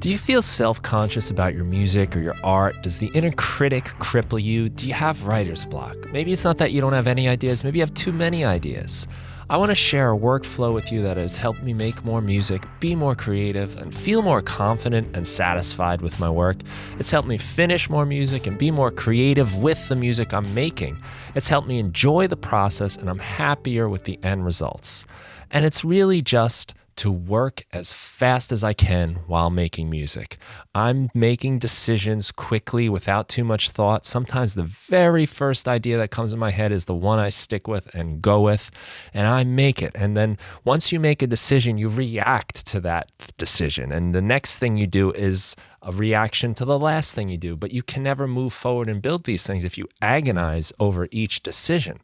Do you feel self-conscious about your music or your art? Does the inner critic cripple you? Do you have writer's block? Maybe it's not that you don't have any ideas, maybe you have too many ideas. I want to share a workflow with you that has helped me make more music, be more creative, and feel more confident and satisfied with my work. It's helped me finish more music and be more creative with the music I'm making. It's helped me enjoy the process, and I'm happier with the end results. And it's really just to work as fast as I can while making music. I'm making decisions quickly without too much thought. Sometimes the very first idea that comes in my head is the one I stick with and go with, and I make it. And then once you make a decision, you react to that decision. And the next thing you do is a reaction to the last thing you do. But you can never move forward and build these things if you agonize over each decision.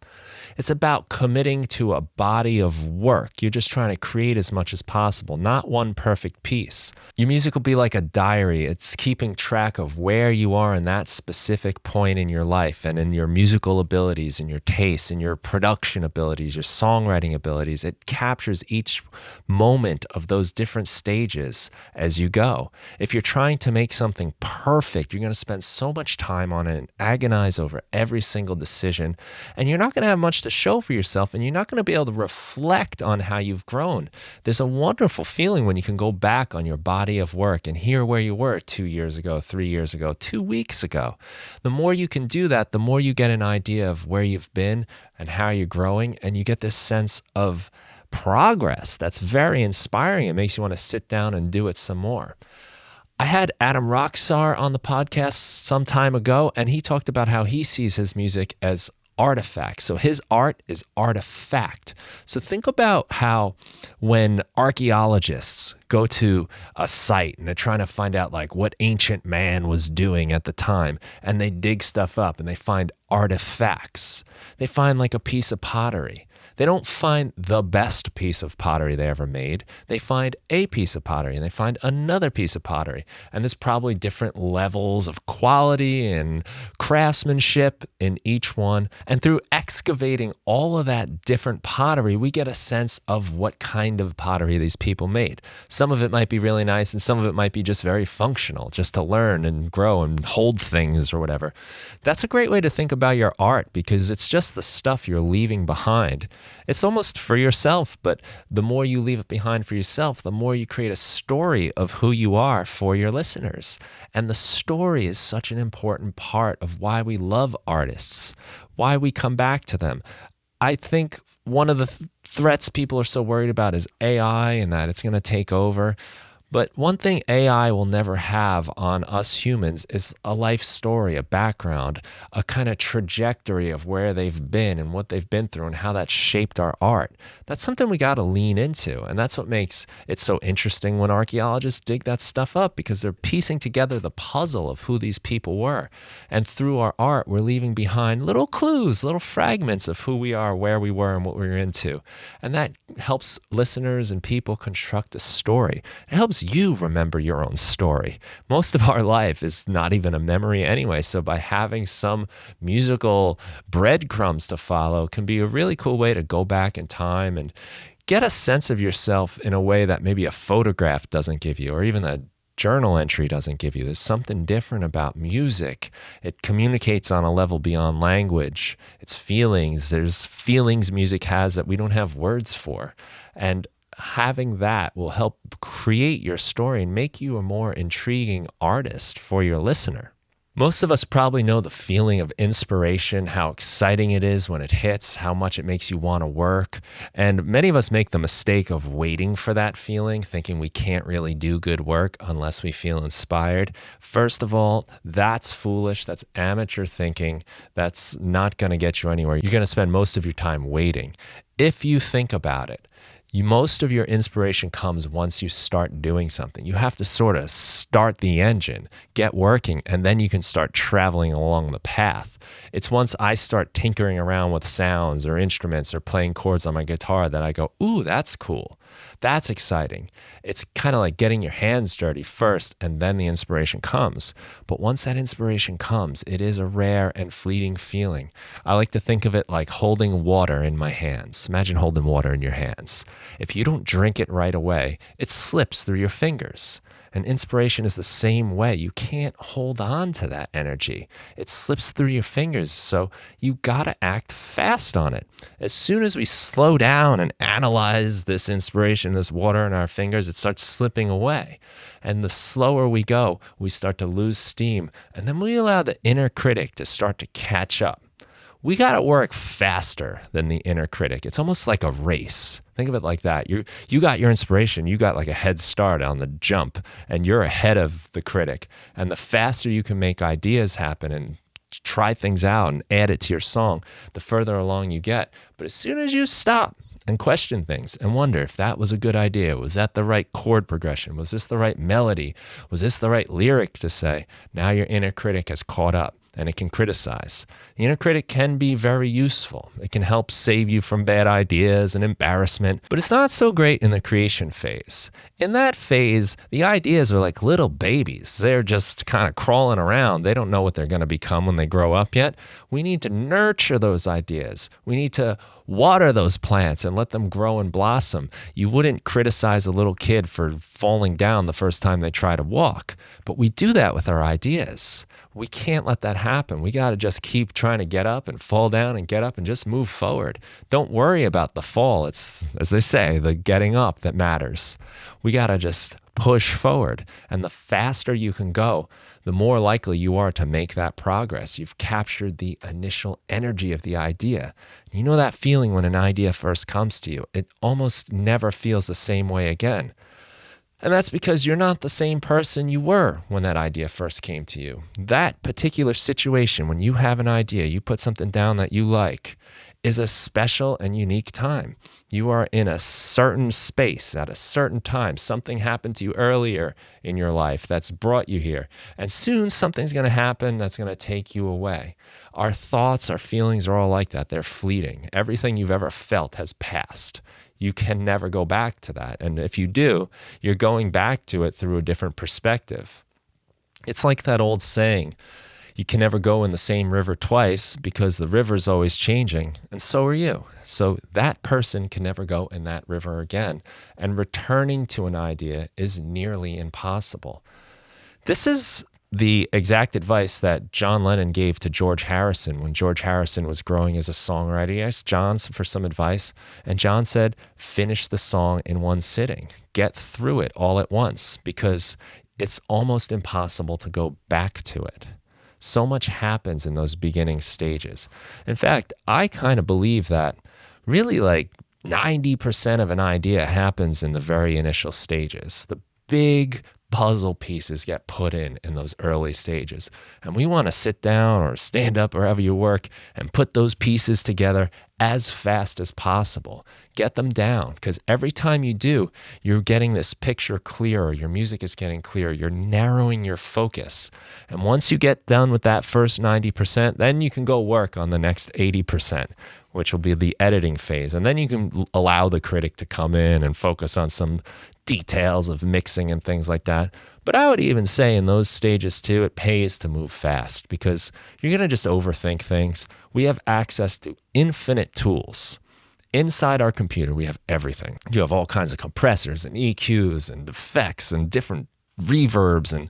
It's about committing to a body of work. You're just trying to create as much as possible, not one perfect piece. Your music will be like a diary. It's keeping track of where you are in that specific point in your life and in your musical abilities and your tastes and your production abilities, your songwriting abilities. It captures each moment of those different stages as you go. If you're trying to make something perfect, you're going to spend so much time on it and agonize over every single decision, and you're not going to have much to show for yourself, and you're not going to be able to reflect on how you've grown. There's a wonderful feeling when you can go back on your body of work and hear where you were 2 years ago, 3 years ago, 2 weeks ago. The more you can do that, the more you get an idea of where you've been and how you're growing, and you get this sense of progress that's very inspiring. It makes you want to sit down and do it some more. I had Adam Roxar on the podcast some time ago, and he talked about how he sees his music as artifact. So his art is artifact. So think about how when archaeologists go to a site and they're trying to find out like what ancient man was doing at the time, and they dig stuff up and they find artifacts. They find like a piece of pottery. They don't find the best piece of pottery they ever made. They find a piece of pottery and they find another piece of pottery. And there's probably different levels of quality and craftsmanship in each one. And through excavating all of that different pottery, we get a sense of what kind of pottery these people made. Some of it might be really nice and some of it might be just very functional, just to learn and grow and hold things or whatever. That's a great way to think about your art, because it's just the stuff you're leaving behind. It's almost for yourself, but the more you leave it behind for yourself, the more you create a story of who you are for your listeners. And the story is such an important part of why we love artists, why we come back to them. I think one of the threats people are so worried about is AI and that it's going to take over. But one thing AI will never have on us humans is a life story, a background, a kind of trajectory of where they've been and what they've been through and how that's shaped our art. That's something we got to lean into. And that's what makes it so interesting when archaeologists dig that stuff up, because they're piecing together the puzzle of who these people were. And through our art, we're leaving behind little clues, little fragments of who we are, where we were, and what we were into. And that helps listeners and people construct a story. It helps you remember your own story. Most of our life is not even a memory anyway, so by having some musical breadcrumbs to follow can be a really cool way to go back in time and get a sense of yourself in a way that maybe a photograph doesn't give you, or even a journal entry doesn't give you. There's something different about music. It communicates on a level beyond language. It's feelings. There's feelings music has that we don't have words for. And having that will help create your story and make you a more intriguing artist for your listener. Most of us probably know the feeling of inspiration, how exciting it is when it hits, how much it makes you want to work. And many of us make the mistake of waiting for that feeling, thinking we can't really do good work unless we feel inspired. First of all, that's foolish. That's amateur thinking. That's not going to get you anywhere. You're going to spend most of your time waiting. If you think about it, most of your inspiration comes once you start doing something. You have to sort of start the engine, get working, and then you can start traveling along the path. It's once I start tinkering around with sounds or instruments or playing chords on my guitar that I go, ooh, that's cool. That's exciting. It's kind of like getting your hands dirty first, and then the inspiration comes. But once that inspiration comes, it is a rare and fleeting feeling. I like to think of it like holding water in my hands. Imagine holding water in your hands. If you don't drink it right away, it slips through your fingers. And inspiration is the same way. You can't hold on to that energy. It slips through your fingers. So you got to act fast on it. As soon as we slow down and analyze this inspiration, this water in our fingers, it starts slipping away. And the slower we go, we start to lose steam. And then we allow the inner critic to start to catch up. We got to work faster than the inner critic. It's almost like a race. Think of it like that. You got your inspiration. You got like a head start on the jump, and you're ahead of the critic. And the faster you can make ideas happen and try things out and add it to your song, the further along you get. But as soon as you stop and question things and wonder if that was a good idea, was that the right chord progression? Was this the right melody? Was this the right lyric to say? Now your inner critic has caught up. And it can criticize. The inner critic can be very useful. It can help save you from bad ideas and embarrassment, but it's not so great in the creation phase. In that phase, the ideas are like little babies. They're just kind of crawling around. They don't know what they're going to become when they grow up yet. We need to nurture those ideas. We need to water those plants and let them grow and blossom. You wouldn't criticize a little kid for falling down the first time they try to walk, but we do that with our ideas. We can't let that happen. We got to just keep trying to get up and fall down and get up and just move forward. Don't worry about the fall. It's, as they say, the getting up that matters. We got to just push forward. And the faster you can go, the more likely you are to make that progress. You've captured the initial energy of the idea. You know that feeling when an idea first comes to you? It almost never feels the same way again. And that's because you're not the same person you were when that idea first came to you. That particular situation, when you have an idea, you put something down that you like, is a special and unique time. You are in a certain space at a certain time. Something happened to you earlier in your life that's brought you here. And soon something's going to happen that's going to take you away. Our thoughts, our feelings are all like that. They're fleeting. Everything you've ever felt has passed. You can never go back to that. And if you do, you're going back to it through a different perspective. It's like that old saying, you can never go in the same river twice because the river's always changing, and so are you. So that person can never go in that river again. And returning to an idea is nearly impossible. This is the exact advice that John Lennon gave to George Harrison when George Harrison was growing as a songwriter. He asked John for some advice, and John said, finish the song in one sitting. Get through it all at once, because it's almost impossible to go back to it. So much happens in those beginning stages. In fact, I kind of believe that really like 90% of an idea happens in the very initial stages. The big puzzle pieces get put in those early stages. And we want to sit down or stand up wherever you work and put those pieces together as fast as possible. Get them down, because every time you do, you're getting this picture clearer. Your music is getting clearer. You're narrowing your focus. And once you get done with that first 90%, then you can go work on the next 80%, which will be the editing phase. And then you can allow the critic to come in and focus on some details of mixing and things like that. But I would even say in those stages too, it pays to move fast, because you're going to just overthink things. We have access to infinite tools. Inside our computer, we have everything. You have all kinds of compressors and EQs and effects and different reverbs and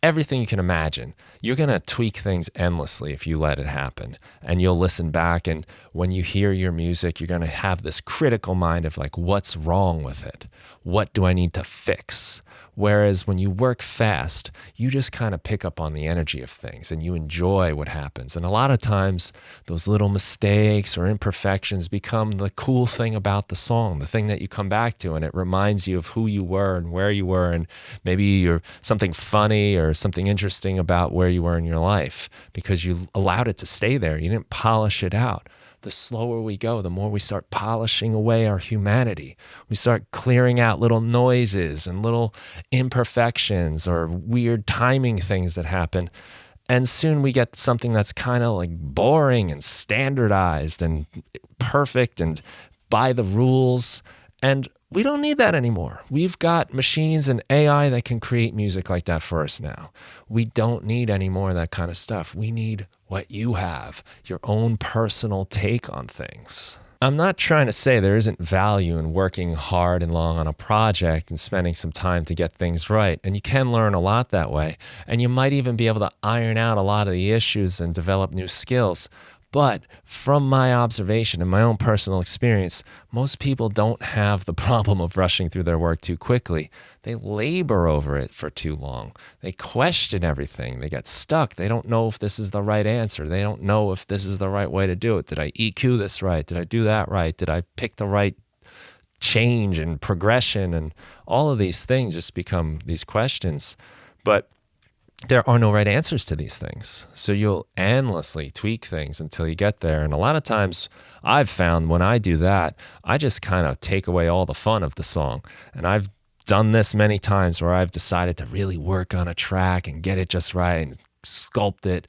everything you can imagine. You're going to tweak things endlessly if you let it happen. And you'll listen back, and when you hear your music, you're going to have this critical mind of like, what's wrong with it? What do I need to fix? Whereas when you work fast, you just kind of pick up on the energy of things and you enjoy what happens. And a lot of times those little mistakes or imperfections become the cool thing about the song, the thing that you come back to, and it reminds you of who you were and where you were, and maybe you're something funny or something interesting about where you were in your life because you allowed it to stay there. You didn't polish it out. The slower we go, the more we start polishing away our humanity. We start clearing out little noises and little imperfections or weird timing things that happen. And soon we get something that's kind of like boring and standardized and perfect and by the rules. And we don't need that anymore. We've got machines and AI that can create music like that for us now. We don't need any more of that kind of stuff. We need what you have, your own personal take on things. I'm not trying to say there isn't value in working hard and long on a project and spending some time to get things right. And you can learn a lot that way. And you might even be able to iron out a lot of the issues and develop new skills. But from my observation and my own personal experience, most people don't have the problem of rushing through their work too quickly. They labor over it for too long. They question everything. They get stuck. They don't know if this is the right answer. They don't know if this is the right way to do it. Did I EQ this right? Did I do that right? Did I pick the right change and progression? And all of these things just become these questions. But there are no right answers to these things. So you'll endlessly tweak things until you get there. And a lot of times I've found when I do that, I just kind of take away all the fun of the song. And I've done this many times where I've decided to really work on a track and get it just right and sculpt it.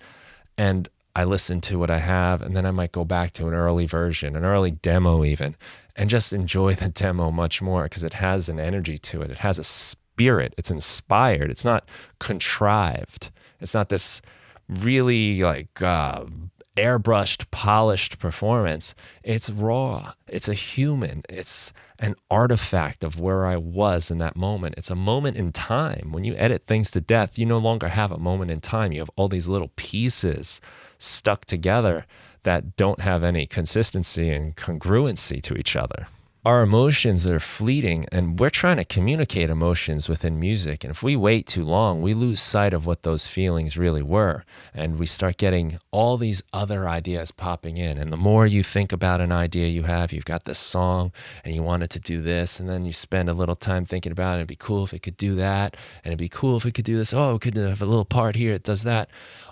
And I listen to what I have, and then I might go back to an early version, an early demo even, and just enjoy the demo much more because it has an energy to it. It has a spirit. It's inspired. It's not contrived. It's not this really like airbrushed, polished performance. It's raw. It's a human. It's an artifact of where I was in that moment. It's a moment in time. When you edit things to death, you no longer have a moment in time. You have all these little pieces stuck together that don't have any consistency and congruency to each other. Our emotions are fleeting, and we're trying to communicate emotions within music. And if we wait too long, we lose sight of what those feelings really were. And we start getting all these other ideas popping in. And the more you think about an idea you have, you've got this song and you want it to do this. And then you spend a little time thinking about it. It'd be cool if it could do that. And it'd be cool if it could do this. Oh, it could have a little part here. It does that.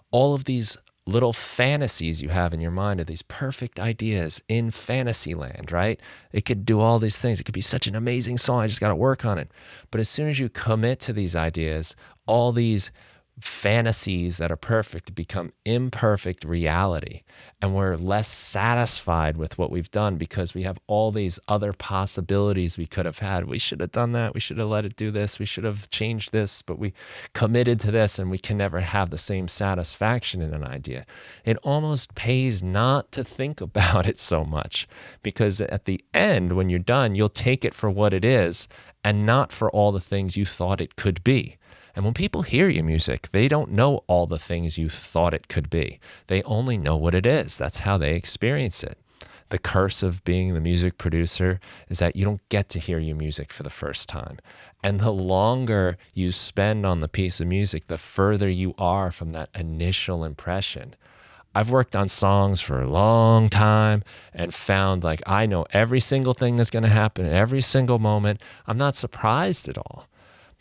All of these little fantasies you have in your mind are these perfect ideas in fantasy land, right? It could do all these things. It could be such an amazing song. I just got to work on it. But as soon as you commit to these ideas, all these fantasies that are perfect become imperfect reality. And we're less satisfied with what we've done because we have all these other possibilities we could have had. We should have done that. We should have let it do this. We should have changed this, but we committed to this, and we can never have the same satisfaction in an idea. It almost pays not to think about it so much, because at the end, when you're done, you'll take it for what it is and not for all the things you thought it could be. And when people hear your music, they don't know all the things you thought it could be. They only know what it is. That's how they experience it. The curse of being the music producer is that you don't get to hear your music for the first time. And the longer you spend on the piece of music, the further you are from that initial impression. I've worked on songs for a long time and found like I know every single thing that's going to happen at every single moment. I'm not surprised at all.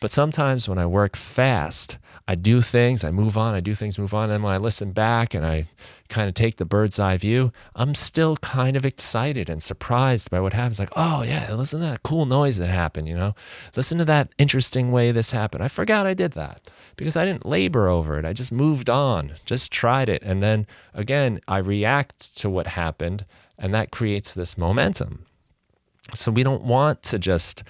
But sometimes when I work fast, I do things, I move on, I do things, move on. And when I listen back and I kind of take the bird's eye view, I'm still kind of excited and surprised by what happens. Like, oh yeah, listen to that cool noise that happened, Listen to that interesting way this happened. I forgot I did that because I didn't labor over it. I just moved on, just tried it. And then again, I react to what happened, and that creates this momentum. So we don't want to just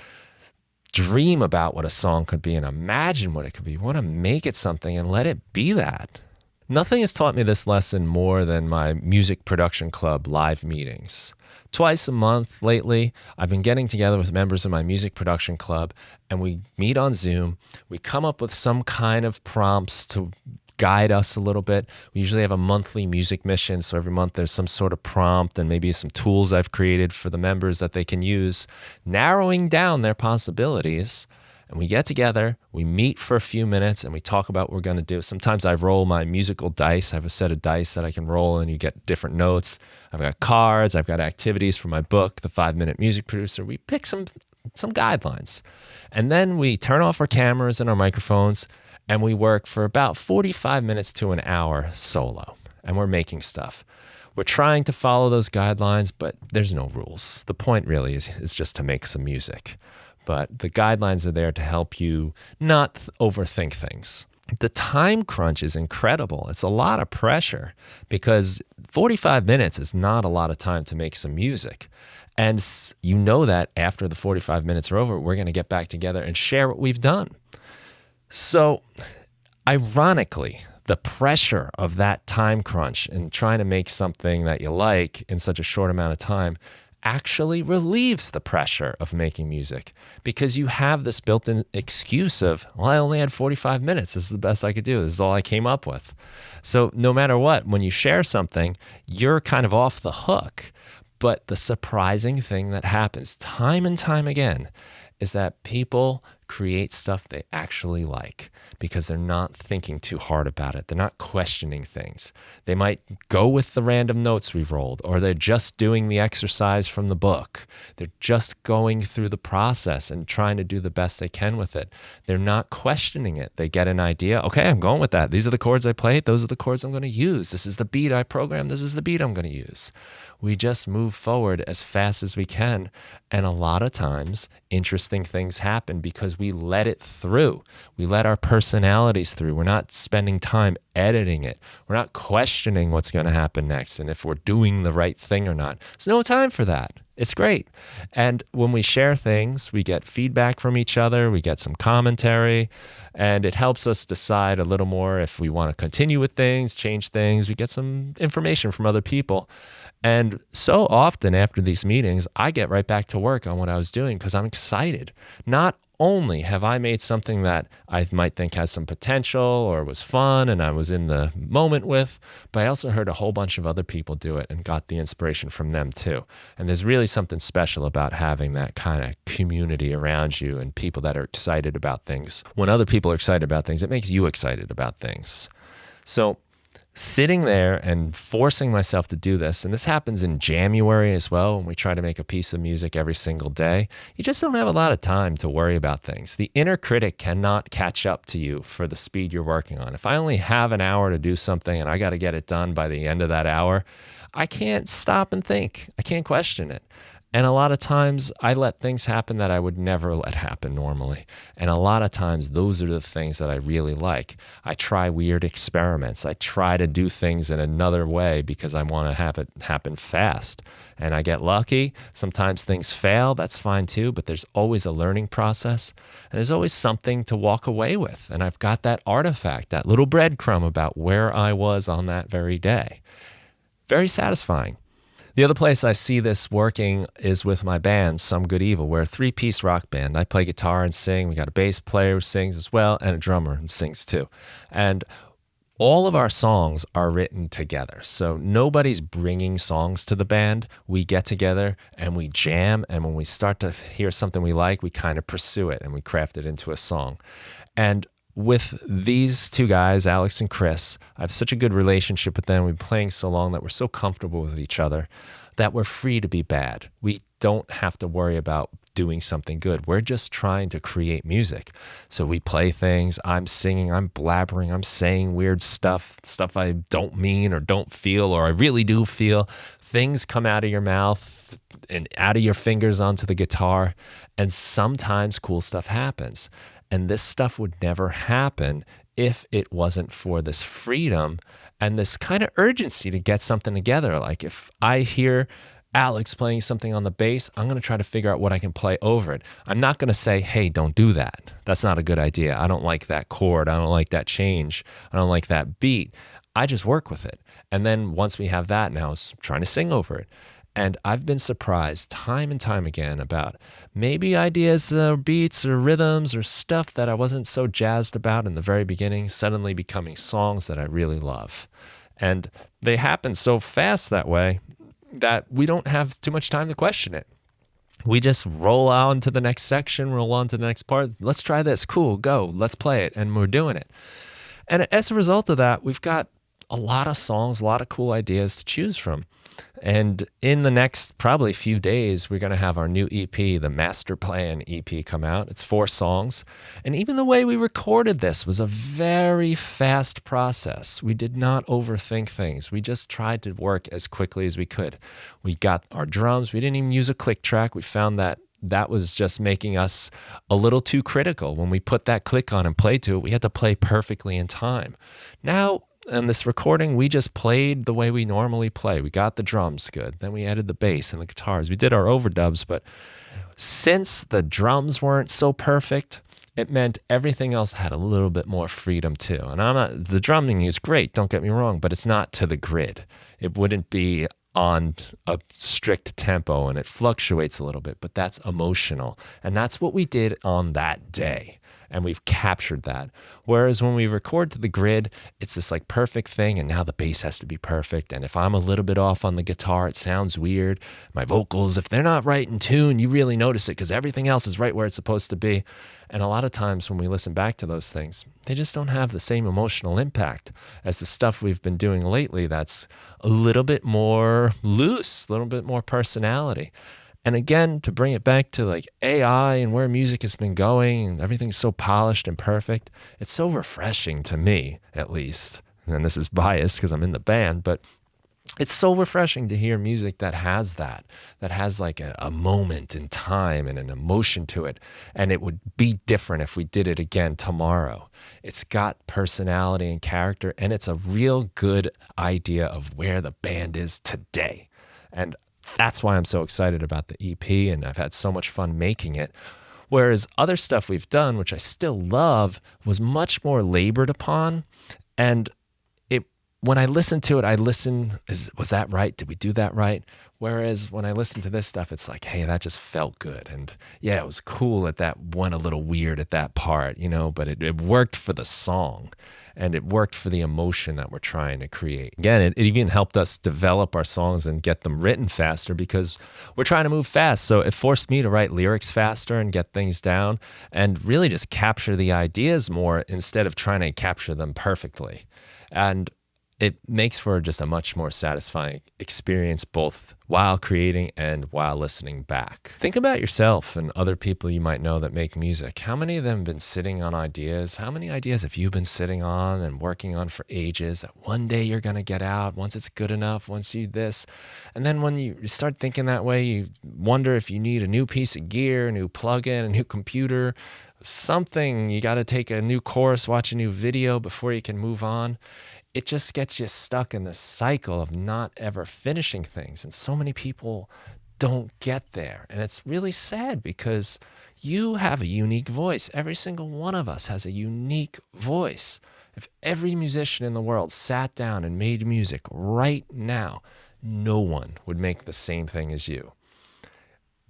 dream about what a song could be and imagine what it could be. We want to make it something and let it be that. Nothing has taught me this lesson more than my music production club live meetings. Twice a month lately, I've been getting together with members of my music production club, and we meet on Zoom. We come up with some kind of prompts to guide us a little bit. We usually have a monthly music mission, so every month there's some sort of prompt and maybe some tools I've created for the members that they can use, narrowing down their possibilities. And we get together, we meet for a few minutes, and we talk about what we're going to do. Sometimes I roll my musical dice. I have a set of dice that I can roll, and you get different notes. I've got cards. I've got activities for my book, The 5-Minute Music Producer. We pick some guidelines. And then we turn off our cameras and our microphones, and we work for about 45 minutes to an hour solo, and we're making stuff. We're trying to follow those guidelines, but there's no rules. The point really is just to make some music. But the guidelines are there to help you not overthink things. The time crunch is incredible. It's a lot of pressure because 45 minutes is not a lot of time to make some music. And you know that after the 45 minutes are over, we're going to get back together and share what we've done. So, ironically, the pressure of that time crunch and trying to make something that you like in such a short amount of time actually relieves the pressure of making music because you have this built-in excuse of, well, I only had 45 minutes. This is the best I could do. This is all I came up with. So no matter what, when you share something, you're kind of off the hook. But the surprising thing that happens time and time again is that people create stuff they actually like because they're not thinking too hard about it. They're not questioning things. They might go with the random notes we've rolled, or they're just doing the exercise from the book. They're just going through the process and trying to do the best they can with it. They're not questioning it. They get an idea. Okay, I'm going with that. These are the chords I played. Those are the chords I'm going to use. This is the beat I programmed. This is the beat I'm going to use. We just move forward as fast as we can. And a lot of times, interesting things happen because we let it through. We let our personalities through. We're not spending time editing it. We're not questioning what's going to happen next and if we're doing the right thing or not. There's no time for that. It's great. And when we share things, we get feedback from each other, we get some commentary, and it helps us decide a little more if we want to continue with things, change things. We get some information from other people. And so often after these meetings, I get right back to work on what I was doing because I'm excited. Not only have I made something that I might think has some potential or was fun and I was in the moment with, but I also heard a whole bunch of other people do it and got the inspiration from them too. And there's really something special about having that kind of community around you and people that are excited about things. When other people are excited about things, it makes you excited about things. So sitting there and forcing myself to do this, and this happens in January as well, when we try to make a piece of music every single day, you just don't have a lot of time to worry about things. The inner critic cannot catch up to you for the speed you're working on. If I only have an hour to do something and I got to get it done by the end of that hour, I can't stop and think. I can't question it. And a lot of times I let things happen that I would never let happen normally. And a lot of times those are the things that I really like. I try weird experiments. I try to do things in another way because I want to have it happen fast. And I get lucky. Sometimes things fail. That's fine too. But there's always a learning process. And there's always something to walk away with. And I've got that artifact, that little breadcrumb about where I was on that very day. Very satisfying. The other place I see this working is with my band, Some Good Evil. We're a three-piece rock band. I play guitar and sing. We got a bass player who sings as well, and a drummer who sings too. And all of our songs are written together. So nobody's bringing songs to the band. We get together and we jam. And when we start to hear something we like, we kind of pursue it and we craft it into a song. And with these two guys, Alex and Chris, I have such a good relationship with them. We've been playing so long that we're so comfortable with each other that we're free to be bad. We don't have to worry about doing something good. We're just trying to create music. So we play things. I'm singing, I'm blabbering, I'm saying weird stuff I don't mean or don't feel or I really do feel. Things come out of your mouth and out of your fingers onto the guitar. And sometimes cool stuff happens. And this stuff would never happen if it wasn't for this freedom and this kind of urgency to get something together. Like if I hear Alex playing something on the bass, I'm going to try to figure out what I can play over it. I'm not going to say, hey, don't do that. That's not a good idea. I don't like that chord. I don't like that change. I don't like that beat. I just work with it. And then once we have that, now it's trying to sing over it. And I've been surprised time and time again about maybe ideas or beats or rhythms or stuff that I wasn't so jazzed about in the very beginning suddenly becoming songs that I really love. And they happen so fast that way that we don't have too much time to question it. We just roll on to the next section, roll on to the next part. Let's try this. Cool, go. Let's play it. And we're doing it. And as a result of that, we've got a lot of songs, a lot of cool ideas to choose from. And in the next probably few days, we're going to have our new EP, the Master Plan EP, come out. It's 4 songs. And even the way we recorded this was a very fast process. We did not overthink things. We just tried to work as quickly as we could. We got our drums. We didn't even use a click track. We found that that was just making us a little too critical. When we put that click on and played to it, we had to play perfectly in time. Now, in this recording, we just played the way we normally play. We got the drums good. Then we added the bass and the guitars. We did our overdubs, but since the drums weren't so perfect, it meant everything else had a little bit more freedom too. And the drumming is great, don't get me wrong, but it's not to the grid. It wouldn't be on a strict tempo and it fluctuates a little bit, but that's emotional. And that's what we did on that day. And we've captured that. Whereas when we record to the grid, it's this like perfect thing. And now the bass has to be perfect. And if I'm a little bit off on the guitar, it sounds weird. My vocals, if they're not right in tune, you really notice it because everything else is right where it's supposed to be. And a lot of times when we listen back to those things, they just don't have the same emotional impact as the stuff we've been doing lately that's a little bit more loose, a little bit more personality. And again, to bring it back to like AI and where music has been going and everything's so polished and perfect, it's so refreshing to me, at least. And this is biased because I'm in the band, but it's so refreshing to hear music that has like a moment in time and an emotion to it. And it would be different if we did it again tomorrow. It's got personality and character, and it's a real good idea of where the band is today. And that's why I'm so excited about the EP, and I've had so much fun making it. Whereas other stuff we've done, which I still love, was much more labored upon. And when I listen to it, was that right? Did we do that right? Whereas when I listen to this stuff, it's like, hey, that just felt good. And yeah, it was cool that went a little weird at that part, but it worked for the song and it worked for the emotion that we're trying to create. Again, it even helped us develop our songs and get them written faster because we're trying to move fast. So it forced me to write lyrics faster and get things down and really just capture the ideas more instead of trying to capture them perfectly. And it makes for just a much more satisfying experience, both while creating and while listening back. Think about yourself and other people you might know that make music. How many of them have been sitting on ideas? How many ideas have you been sitting on and working on for ages that one day you're going to get out once it's good enough, once you this? And then when you start thinking that way, you wonder if you need a new piece of gear, a new plugin, a new computer, something. You got to take a new course, watch a new video before you can move on. It just gets you stuck in this cycle of not ever finishing things. And so many people don't get there. And it's really sad because you have a unique voice. Every single one of us has a unique voice. If every musician in the world sat down and made music right now, no one would make the same thing as you.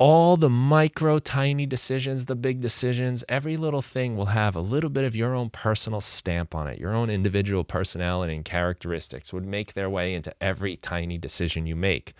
All the micro, tiny decisions, the big decisions, every little thing will have a little bit of your own personal stamp on it. Your own individual personality and characteristics would make their way into every tiny decision you make.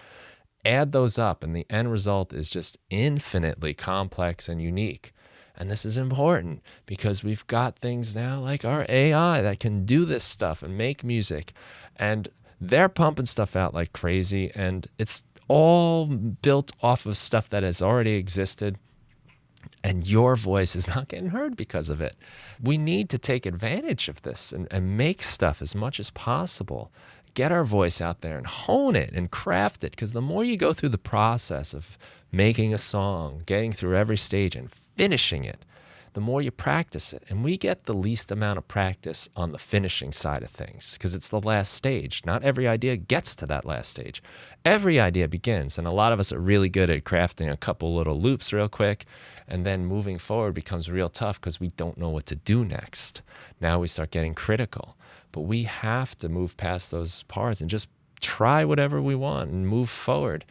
Add those up, and the end result is just infinitely complex and unique. And this is important because we've got things now like our AI that can do this stuff and make music. And they're pumping stuff out like crazy, and it's all built off of stuff that has already existed, and your voice is not getting heard because of it. We need to take advantage of this and make stuff as much as possible. Get our voice out there and hone it and craft it, because the more you go through the process of making a song, getting through every stage and finishing it, the more you practice it. And we get the least amount of practice on the finishing side of things because it's the last stage. Not every idea gets to that last stage. Every idea begins, and a lot of us are really good at crafting a couple little loops real quick, and then moving forward becomes real tough because we don't know what to do next. Now we start getting critical, but we have to move past those parts and just try whatever we want and move forward.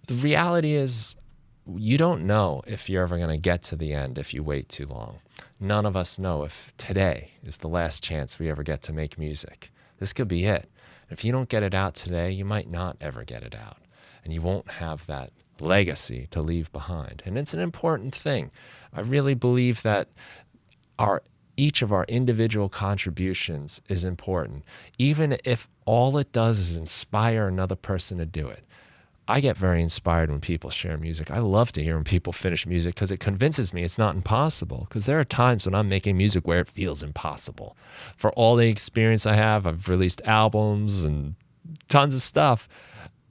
The reality is, you don't know if you're ever going to get to the end if you wait too long. None of us know if today is the last chance we ever get to make music. This could be it. If you don't get it out today, you might not ever get it out. And you won't have that legacy to leave behind. And it's an important thing. I really believe that each of our individual contributions is important, even if all it does is inspire another person to do it. I get very inspired when people share music. I love to hear when people finish music because it convinces me it's not impossible. Because there are times when I'm making music where it feels impossible. For all the experience I have, I've released albums and tons of stuff.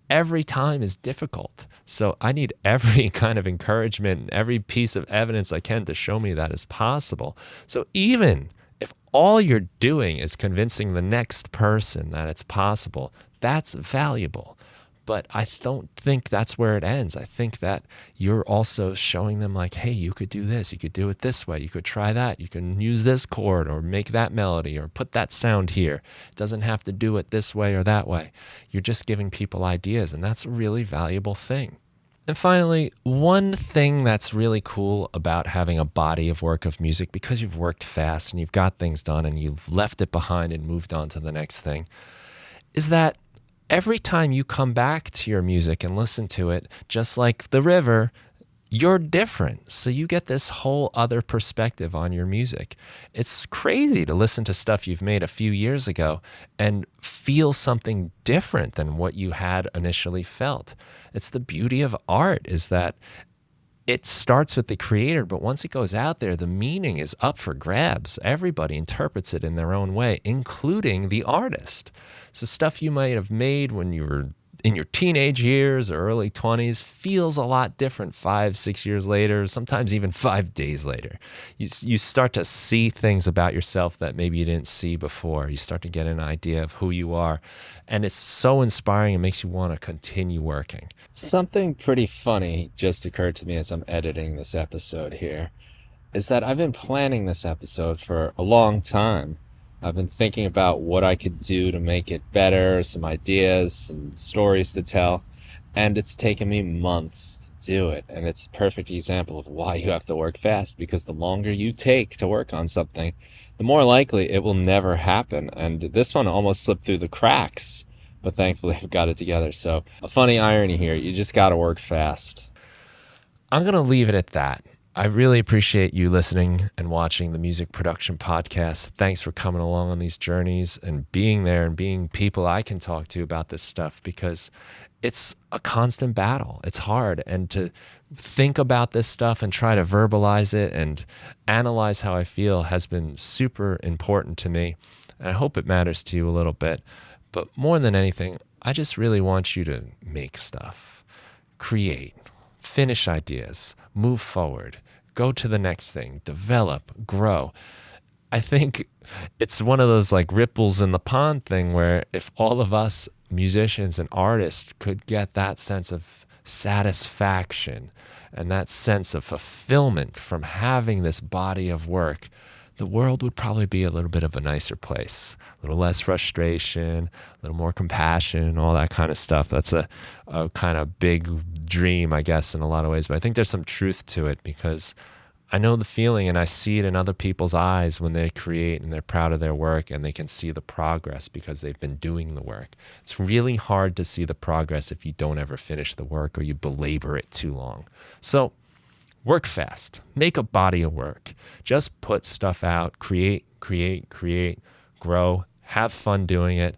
Every time is difficult. So I need every kind of encouragement and every piece of evidence I can to show me that is possible. So even if all you're doing is convincing the next person that it's possible, that's valuable. But I don't think that's where it ends. I think that you're also showing them like, hey, you could do this. You could do it this way. You could try that. You can use this chord or make that melody or put that sound here. It doesn't have to do it this way or that way. You're just giving people ideas, and that's a really valuable thing. And finally, one thing that's really cool about having a body of work of music, because you've worked fast and you've got things done and you've left it behind and moved on to the next thing, is that every time you come back to your music and listen to it, just like the river, you're different. So you get this whole other perspective on your music. It's crazy to listen to stuff you've made a few years ago and feel something different than what you had initially felt. It's the beauty of art, is that it starts with the creator, but once it goes out there, the meaning is up for grabs. Everybody interprets it in their own way, including the artist. So stuff you might have made when you were in your teenage years or early 20s feels a lot different 5, 6 years later, sometimes even 5 days later. You start to see things about yourself that maybe you didn't see before. You start to get an idea of who you are. And it's so inspiring. It makes you want to continue working. Something pretty funny just occurred to me as I'm editing this episode here, is that I've been planning this episode for a long time. I've been thinking about what I could do to make it better, some ideas, some stories to tell, and it's taken me months to do it. And it's a perfect example of why you have to work fast, because the longer you take to work on something, the more likely it will never happen. And this one almost slipped through the cracks, but thankfully I've got it together. So a funny irony here, you just got to work fast. I'm going to leave it at that. I really appreciate you listening and watching the Music Production Podcast. Thanks for coming along on these journeys and being there and being people I can talk to about this stuff, because it's a constant battle. It's hard. And to think about this stuff and try to verbalize it and analyze how I feel has been super important to me. And I hope it matters to you a little bit. But more than anything, I just really want you to make stuff, create, finish ideas, move forward, go to the next thing, develop, grow. I think it's one of those like ripples in the pond thing, where if all of us musicians and artists could get that sense of satisfaction and that sense of fulfillment from having this body of work, the world would probably be a little bit of a nicer place, a little less frustration, a little more compassion, all that kind of stuff. That's a kind of big dream, I guess, in a lot of ways. But I think there's some truth to it, because I know the feeling and I see it in other people's eyes when they create and they're proud of their work and they can see the progress because they've been doing the work. It's really hard to see the progress if you don't ever finish the work or you belabor it too long. So work fast, make a body of work, just put stuff out, create, grow, have fun doing it.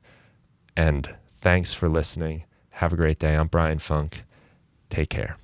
And thanks for listening. Have a great day. I'm Brian Funk. Take care.